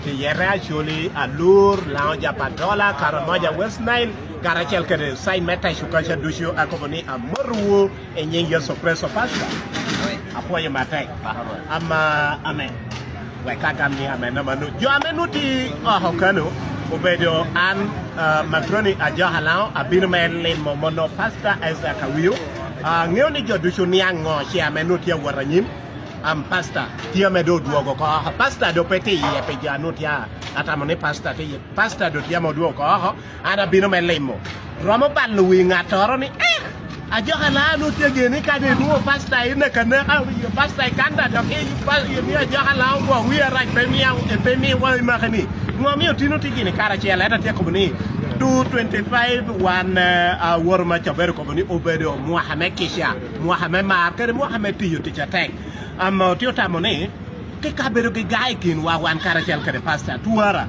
Tiyera Choli, Alur, Laoja Padola, Karamoja West Nile, Garachel Kere, Sai Meta Shukasha Dushu, Akoboni, Amuru, and Yen Sopresso Pasta. Apoya Matai. Amen. Wakagami, Amen. You amenuti, Hokano, Obedo, and Matroni, Ajahalao, Abinaman, Lane Momono, Pasta, as a Kawiu. Neoni Jodushu Niango, she amenutia Waranim. Pasta tia medo duogo ko pasta do peti e pe janu tia atamone pasta te pasta do tia modu ko ana bino melemo romo ballu wi ngatoro ni ajo hala no tia geni ka de no pasta ina kana pasta kanda do ke yu mi ajo hala wo wi ra pe mi e pe mi wo ma khani ngomi otino tigi ni kara chela ta tia ko ni 225 one war ma chaber ko ni obedo Mohamed Kisha Mohamed Marker Mohamed Tiyo ti chatek Tio Tamone, che cabero che gai kin wa wan caracel che pasta tuara.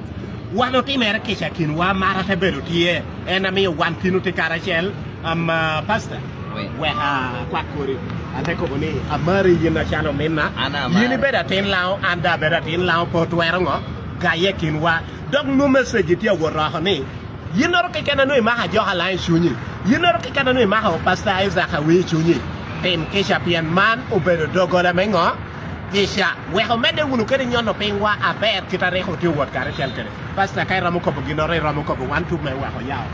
Wano ti mere che kin wa marata belo tie ena mi wan tinu te caracel pasta. We kwa kuri. Ate ko boni amari yina chalo menna. Yini beda tin lao anda beda tin lao po tuera ngo gaye kin wa dog no message ti wora hone. Yinoro ke kana no ma ha jo hala shunyi. Yinoro ke kana no ma ha pasta aiza ka we shunyi. Tem kesha pian man ubero dogo la mengo kesha we ho mede wunu kede nyono pengwa aber kita re ho tiwot kare shelkere pasta kai ramu ko bugino re ramu ko wan tu me wa ho yaw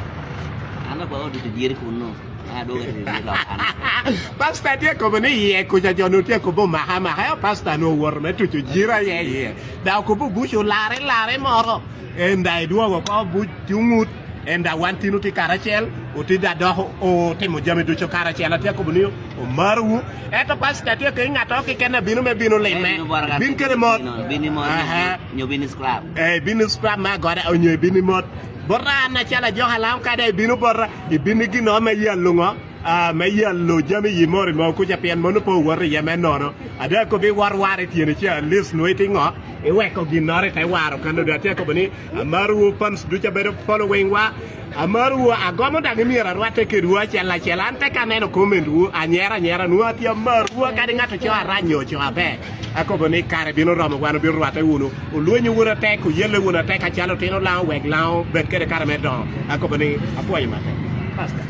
ana ba di dire kuno ado di la ana pasta dia ko bani ye ko ja jonu te ko bo mahama ha pasta no wor me tu jira ye da ko bu busho lare moro endai duogo ko bu tungut enda wantinu ti karachel o ti da do o te mo jame do cho karachel ati ko buni o maru eto pasta ti ke ngato ke kana binu me binu le me bin kere mod binu mod nyo binu scrap binu scrap ma gora o nyo binu mod borra na chala jo hala ka de binu borra i binu gi no me yallu ngo me yallu jame yi mori mo ku japian mo no po war ye me no ada ko bi war ti ne cha lis no ti ngo e we ko gi nore kai waro kando do ati ko buni maru fans du cha bedo following wa amaru agomo da mira rwate ke ruwa chela ante kaneno comment wu anyera nu ati amaru ka de ngato cho aranyo cho abe akobo ni kare bino romo wano biro rwate wuno ulwenyu wura te ku yele wuna te ka chalo tino lao weg lao bet kere kare medon akobo ni apoy mate pasta